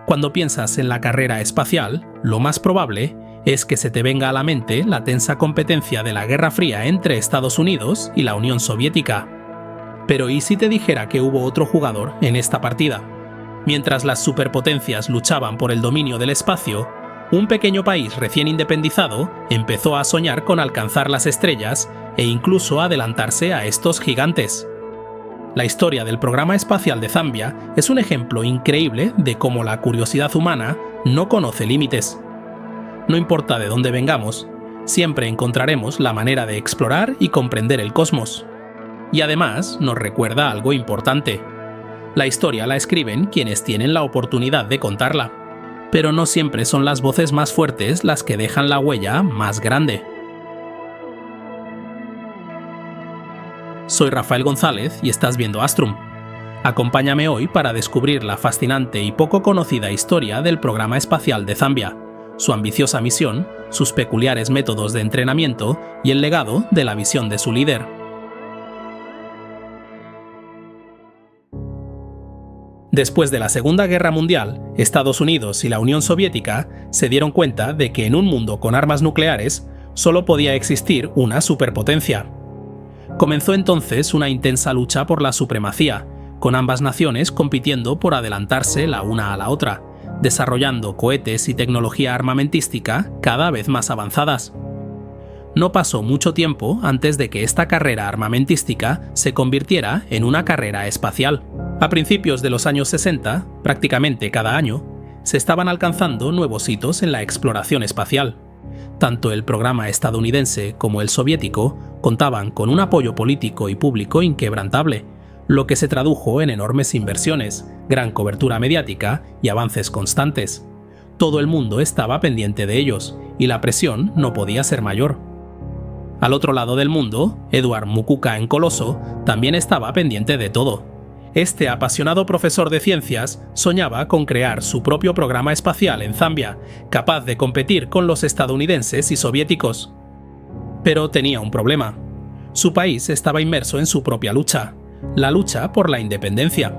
Cuando piensas en la carrera espacial, lo más probable es que se te venga a la mente la tensa competencia de la Guerra Fría entre Estados Unidos y la Unión Soviética. Pero ¿y si te dijera que hubo otro jugador en esta partida? Mientras las superpotencias luchaban por el dominio del espacio, un pequeño país recién independizado empezó a soñar con alcanzar las estrellas e incluso adelantarse a estos gigantes. La historia del programa espacial de Zambia es un ejemplo increíble de cómo la curiosidad humana no conoce límites. No importa de dónde vengamos, siempre encontraremos la manera de explorar y comprender el cosmos. Y además nos recuerda algo importante. La historia la escriben quienes tienen la oportunidad de contarla, pero no siempre son las voces más fuertes las que dejan la huella más grande. Soy Rafael González y estás viendo Astrum. Acompáñame hoy para descubrir la fascinante y poco conocida historia del programa espacial de Zambia, su ambiciosa misión, sus peculiares métodos de entrenamiento y el legado de la visión de su líder. Después de la Segunda Guerra Mundial, Estados Unidos y la Unión Soviética se dieron cuenta de que en un mundo con armas nucleares solo podía existir una superpotencia. Comenzó entonces una intensa lucha por la supremacía, con ambas naciones compitiendo por adelantarse la una a la otra, desarrollando cohetes y tecnología armamentística cada vez más avanzadas. No pasó mucho tiempo antes de que esta carrera armamentística se convirtiera en una carrera espacial. A principios de los años 60, prácticamente cada año, se estaban alcanzando nuevos hitos en la exploración espacial. Tanto el programa estadounidense como el soviético contaban con un apoyo político y público inquebrantable, lo que se tradujo en enormes inversiones, gran cobertura mediática y avances constantes. Todo el mundo estaba pendiente de ellos, y la presión no podía ser mayor. Al otro lado del mundo, Edward Mukuka en Coloso también estaba pendiente de todo. Este apasionado profesor de ciencias soñaba con crear su propio programa espacial en Zambia, capaz de competir con los estadounidenses y soviéticos. Pero tenía un problema. Su país estaba inmerso en su propia lucha, la lucha por la independencia.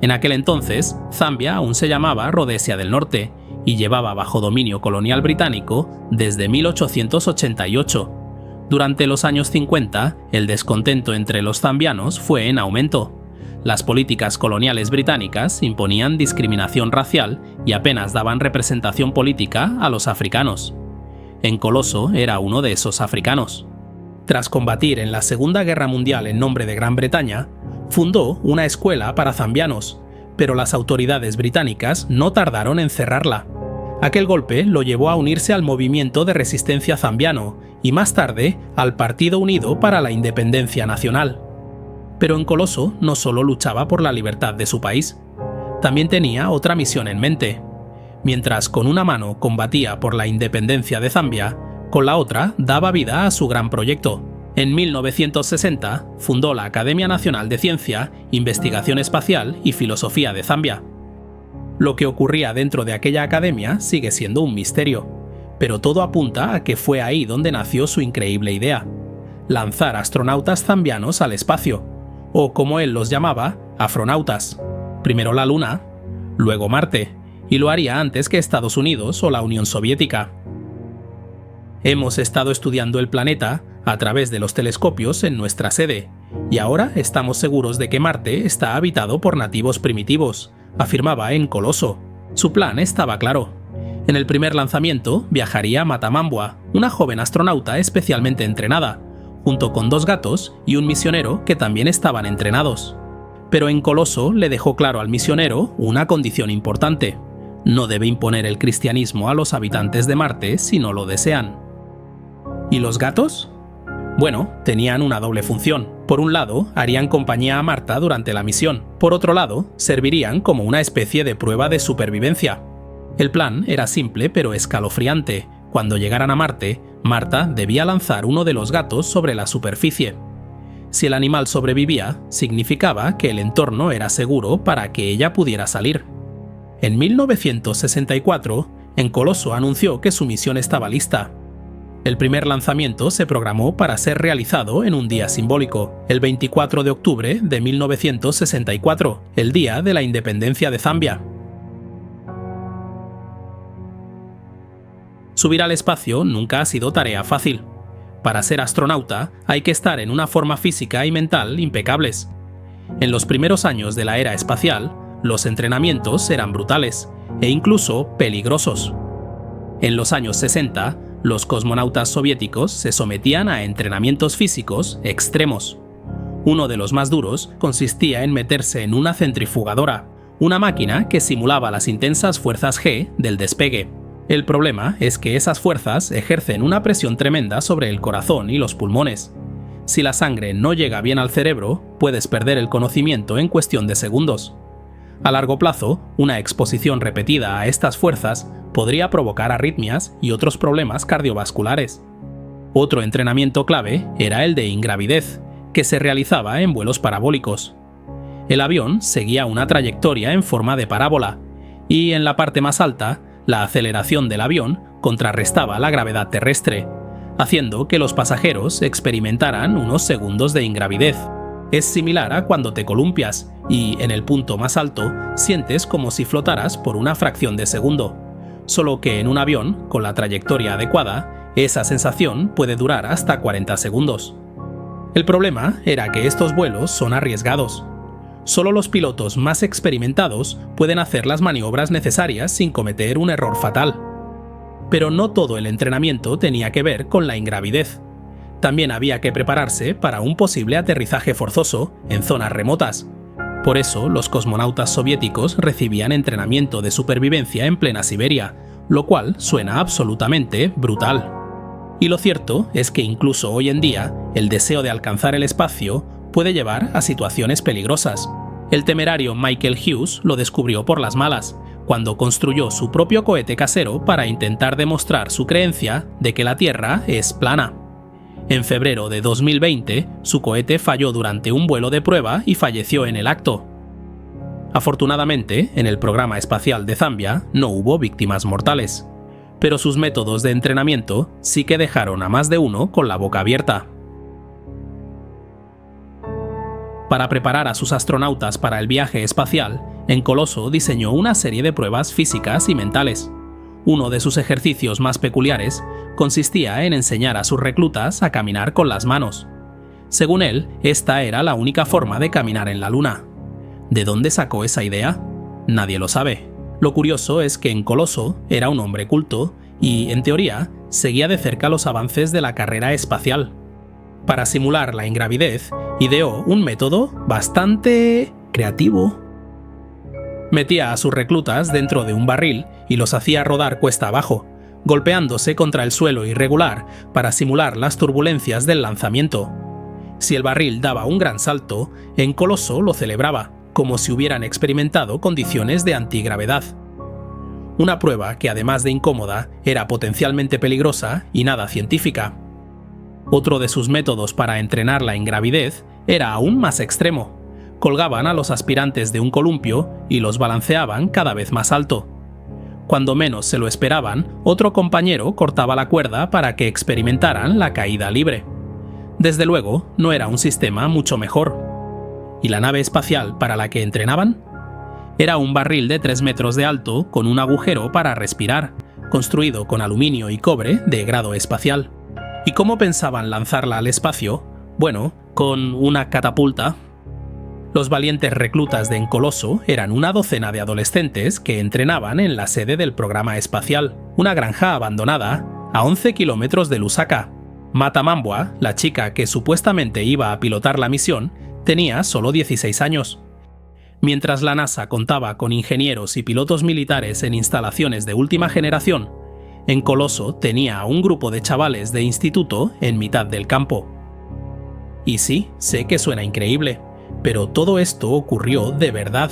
En aquel entonces, Zambia aún se llamaba Rodesia del Norte y llevaba bajo dominio colonial británico desde 1888. Durante los años 50, el descontento entre los zambianos fue en aumento. Las políticas coloniales británicas imponían discriminación racial y apenas daban representación política a los africanos. En Coloso era uno de esos africanos. Tras combatir en la Segunda Guerra Mundial en nombre de Gran Bretaña, fundó una escuela para zambianos, pero las autoridades británicas no tardaron en cerrarla. Aquel golpe lo llevó a unirse al movimiento de resistencia zambiano y más tarde al Partido Unido para la Independencia Nacional. Pero en Coloso no solo luchaba por la libertad de su país, también tenía otra misión en mente. Mientras con una mano combatía por la independencia de Zambia, con la otra daba vida a su gran proyecto. En 1960 fundó la Academia Nacional de Ciencia, Investigación Espacial y Filosofía de Zambia. Lo que ocurría dentro de aquella academia sigue siendo un misterio, pero todo apunta a que fue ahí donde nació su increíble idea: lanzar astronautas zambianos al espacio, o como él los llamaba, afronautas. Primero la Luna, luego Marte, y lo haría antes que Estados Unidos o la Unión Soviética. Hemos estado estudiando el planeta a través de los telescopios en nuestra sede, y ahora estamos seguros de que Marte está habitado por nativos primitivos, afirmaba en Coloso. Su plan estaba claro. En el primer lanzamiento viajaría Matamambua, una joven astronauta especialmente entrenada, junto con 2 gatos y un misionero que también estaban entrenados. Pero en Coloso le dejó claro al misionero una condición importante: no debe imponer el cristianismo a los habitantes de Marte si no lo desean. ¿Y los gatos? Bueno, tenían una doble función. Por un lado, harían compañía a Marta durante la misión. Por otro lado, servirían como una especie de prueba de supervivencia. El plan era simple pero escalofriante. Cuando llegaran a Marte, Marta debía lanzar uno de los gatos sobre la superficie. Si el animal sobrevivía, significaba que el entorno era seguro para que ella pudiera salir. En 1964, en Coloso anunció que su misión estaba lista. El primer lanzamiento se programó para ser realizado en un día simbólico, el 24 de octubre de 1964, el día de la independencia de Zambia. Subir al espacio nunca ha sido tarea fácil. Para ser astronauta hay que estar en una forma física y mental impecables. En los primeros años de la era espacial, los entrenamientos eran brutales e incluso peligrosos. En los años 60, los cosmonautas soviéticos se sometían a entrenamientos físicos extremos. Uno de los más duros consistía en meterse en una centrifugadora, una máquina que simulaba las intensas fuerzas G del despegue. El problema es que esas fuerzas ejercen una presión tremenda sobre el corazón y los pulmones. Si la sangre no llega bien al cerebro, puedes perder el conocimiento en cuestión de segundos. A largo plazo, una exposición repetida a estas fuerzas podría provocar arritmias y otros problemas cardiovasculares. Otro entrenamiento clave era el de ingravidez, que se realizaba en vuelos parabólicos. El avión seguía una trayectoria en forma de parábola, y en la parte más alta, la aceleración del avión contrarrestaba la gravedad terrestre, haciendo que los pasajeros experimentaran unos segundos de ingravidez. Es similar a cuando te columpias y, en el punto más alto, sientes como si flotaras por una fracción de segundo. Solo que en un avión, con la trayectoria adecuada, esa sensación puede durar hasta 40 segundos. El problema era que estos vuelos son arriesgados. Solo los pilotos más experimentados pueden hacer las maniobras necesarias sin cometer un error fatal. Pero no todo el entrenamiento tenía que ver con la ingravidez. También había que prepararse para un posible aterrizaje forzoso en zonas remotas. Por eso, los cosmonautas soviéticos recibían entrenamiento de supervivencia en plena Siberia, lo cual suena absolutamente brutal. Y lo cierto es que incluso hoy en día, el deseo de alcanzar el espacio puede llevar a situaciones peligrosas. El temerario Michael Hughes lo descubrió por las malas, cuando construyó su propio cohete casero para intentar demostrar su creencia de que la Tierra es plana. En febrero de 2020, su cohete falló durante un vuelo de prueba y falleció en el acto. Afortunadamente, en el programa espacial de Zambia no hubo víctimas mortales, pero sus métodos de entrenamiento sí que dejaron a más de uno con la boca abierta. Para preparar a sus astronautas para el viaje espacial, Encoloso diseñó una serie de pruebas físicas y mentales. Uno de sus ejercicios más peculiares consistía en enseñar a sus reclutas a caminar con las manos. Según él, esta era la única forma de caminar en la Luna. ¿De dónde sacó esa idea? Nadie lo sabe. Lo curioso es que Encoloso era un hombre culto y, en teoría, seguía de cerca los avances de la carrera espacial. Para simular la ingravidez, ideó un método bastante creativo. Metía a sus reclutas dentro de un barril y los hacía rodar cuesta abajo, golpeándose contra el suelo irregular para simular las turbulencias del lanzamiento. Si el barril daba un gran salto, Encoloso lo celebraba, como si hubieran experimentado condiciones de antigravedad. Una prueba que, además de incómoda, era potencialmente peligrosa y nada científica. Otro de sus métodos para entrenar la ingravidez era aún más extremo. Colgaban a los aspirantes de un columpio y los balanceaban cada vez más alto. Cuando menos se lo esperaban, otro compañero cortaba la cuerda para que experimentaran la caída libre. Desde luego, no era un sistema mucho mejor. ¿Y la nave espacial para la que entrenaban? Era un barril de 3 metros de alto con un agujero para respirar, construido con aluminio y cobre de grado espacial. ¿Y cómo pensaban lanzarla al espacio? Bueno, con una catapulta. Los valientes reclutas de Encoloso eran una docena de adolescentes que entrenaban en la sede del programa espacial, una granja abandonada a 11 kilómetros de Lusaka. Mata Mambwa, la chica que supuestamente iba a pilotar la misión, tenía solo 16 años. Mientras la NASA contaba con ingenieros y pilotos militares en instalaciones de última generación, Encoloso tenía a un grupo de chavales de instituto en mitad del campo. Y sí, sé que suena increíble, pero todo esto ocurrió de verdad.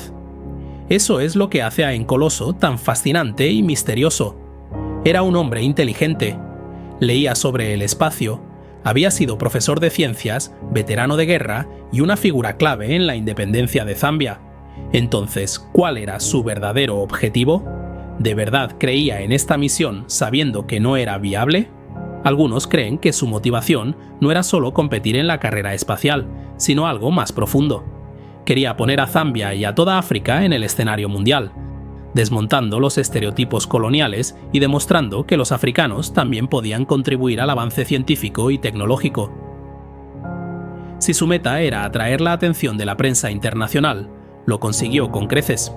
Eso es lo que hace a Encoloso tan fascinante y misterioso. Era un hombre inteligente, leía sobre el espacio, había sido profesor de ciencias, veterano de guerra y una figura clave en la independencia de Zambia. Entonces, ¿cuál era su verdadero objetivo? ¿De verdad creía en esta misión sabiendo que no era viable? Algunos creen que su motivación no era solo competir en la carrera espacial, sino algo más profundo. Quería poner a Zambia y a toda África en el escenario mundial, desmontando los estereotipos coloniales y demostrando que los africanos también podían contribuir al avance científico y tecnológico. Si su meta era atraer la atención de la prensa internacional, lo consiguió con creces.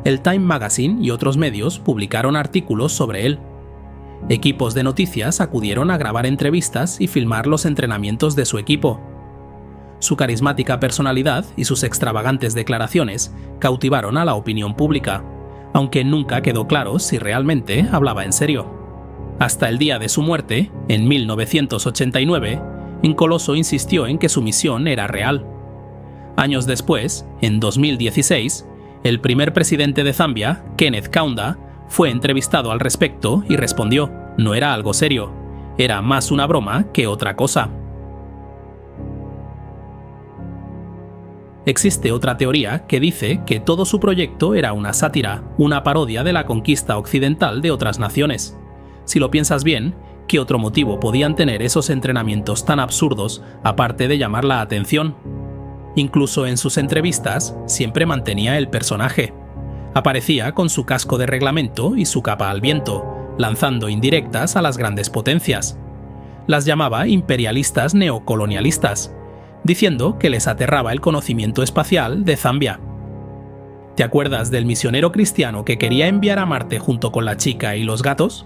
El Time Magazine y otros medios publicaron artículos sobre él. Equipos de noticias acudieron a grabar entrevistas y filmar los entrenamientos de su equipo. Su carismática personalidad y sus extravagantes declaraciones cautivaron a la opinión pública, aunque nunca quedó claro si realmente hablaba en serio. Hasta el día de su muerte, en 1989, Nkoloso insistió en que su misión era real. Años después, en 2016, el primer presidente de Zambia, Kenneth Kaunda, fue entrevistado al respecto y respondió: no era algo serio, era más una broma que otra cosa. Existe otra teoría que dice que todo su proyecto era una sátira, una parodia de la conquista occidental de otras naciones. Si lo piensas bien, ¿qué otro motivo podían tener esos entrenamientos tan absurdos aparte de llamar la atención? Incluso en sus entrevistas siempre mantenía el personaje. Aparecía con su casco de reglamento y su capa al viento, lanzando indirectas a las grandes potencias. Las llamaba imperialistas neocolonialistas, diciendo que les aterraba el conocimiento espacial de Zambia. ¿Te acuerdas del misionero cristiano que quería enviar a Marte junto con la chica y los gatos?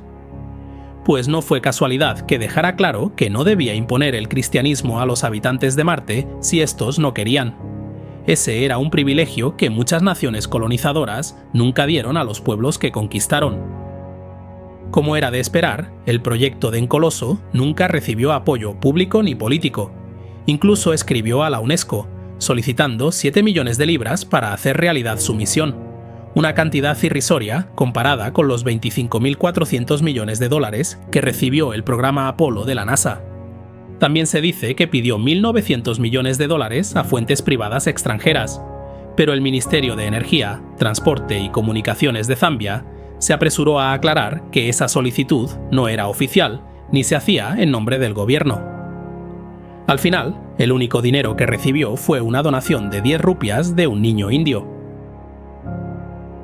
Pues no fue casualidad que dejara claro que no debía imponer el cristianismo a los habitantes de Marte si estos no querían. Ese era un privilegio que muchas naciones colonizadoras nunca dieron a los pueblos que conquistaron. Como era de esperar, el proyecto de Nkoloso nunca recibió apoyo público ni político. Incluso escribió a la UNESCO, solicitando 7 millones de libras para hacer realidad su misión, una cantidad irrisoria comparada con los 25.400 millones de dólares que recibió el programa Apolo de la NASA. También se dice que pidió 1.900 millones de dólares a fuentes privadas extranjeras, pero el Ministerio de Energía, Transporte y Comunicaciones de Zambia se apresuró a aclarar que esa solicitud no era oficial ni se hacía en nombre del gobierno. Al final, el único dinero que recibió fue una donación de 10 rupias de un niño indio.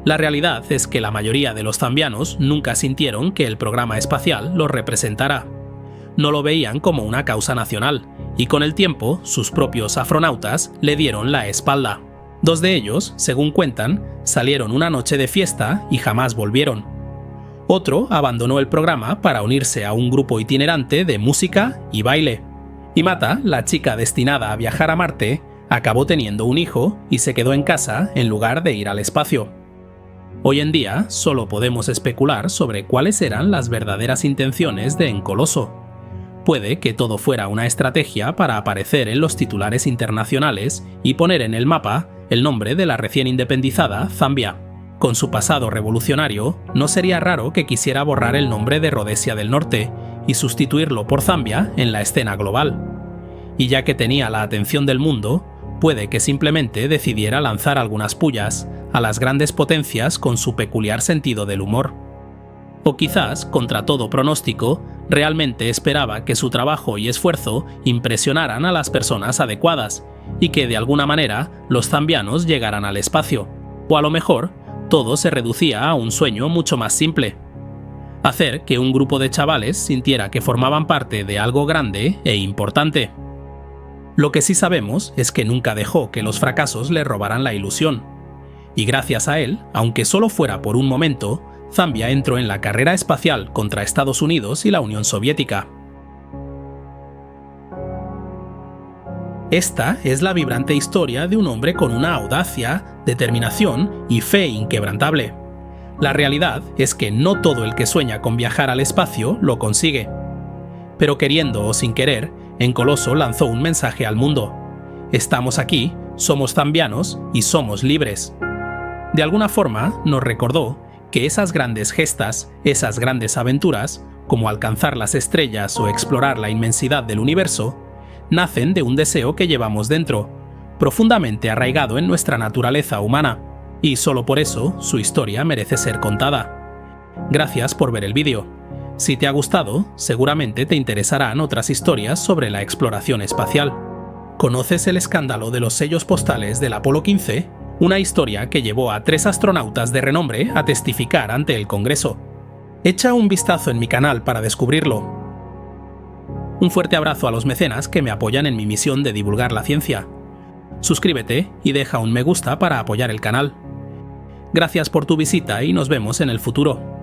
La realidad es que la mayoría de los zambianos nunca sintieron que el programa espacial los representara. No lo veían como una causa nacional, y con el tiempo, sus propios afronautas le dieron la espalda. 2 de ellos, según cuentan, salieron una noche de fiesta y jamás volvieron. Otro abandonó el programa para unirse a un grupo itinerante de música y baile. Y Mata, la chica destinada a viajar a Marte, acabó teniendo un hijo y se quedó en casa en lugar de ir al espacio. Hoy en día solo podemos especular sobre cuáles eran las verdaderas intenciones de Nkoloso. Puede que todo fuera una estrategia para aparecer en los titulares internacionales y poner en el mapa el nombre de la recién independizada Zambia. Con su pasado revolucionario, no sería raro que quisiera borrar el nombre de Rodesia del Norte y sustituirlo por Zambia en la escena global. Y ya que tenía la atención del mundo, puede que simplemente decidiera lanzar algunas pullas a las grandes potencias con su peculiar sentido del humor. O quizás, contra todo pronóstico, realmente esperaba que su trabajo y esfuerzo impresionaran a las personas adecuadas y que de alguna manera los zambianos llegaran al espacio. O a lo mejor, todo se reducía a un sueño mucho más simple: hacer que un grupo de chavales sintiera que formaban parte de algo grande e importante. Lo que sí sabemos es que nunca dejó que los fracasos le robaran la ilusión. Y gracias a él, aunque solo fuera por un momento, Zambia entró en la carrera espacial contra Estados Unidos y la Unión Soviética. Esta es la vibrante historia de un hombre con una audacia, determinación y fe inquebrantable. La realidad es que no todo el que sueña con viajar al espacio lo consigue. Pero queriendo o sin querer, Nkoloso lanzó un mensaje al mundo: estamos aquí, somos zambianos y somos libres. De alguna forma nos recordó que esas grandes gestas, esas grandes aventuras, como alcanzar las estrellas o explorar la inmensidad del universo, nacen de un deseo que llevamos dentro, profundamente arraigado en nuestra naturaleza humana, y solo por eso su historia merece ser contada. Gracias por ver el vídeo. Si te ha gustado, seguramente te interesarán otras historias sobre la exploración espacial. ¿Conoces el escándalo de los sellos postales del Apolo 15? Una historia que llevó a 3 astronautas de renombre a testificar ante el Congreso. Echa un vistazo en mi canal para descubrirlo. Un fuerte abrazo a los mecenas que me apoyan en mi misión de divulgar la ciencia. Suscríbete y deja un me gusta para apoyar el canal. Gracias por tu visita y nos vemos en el futuro.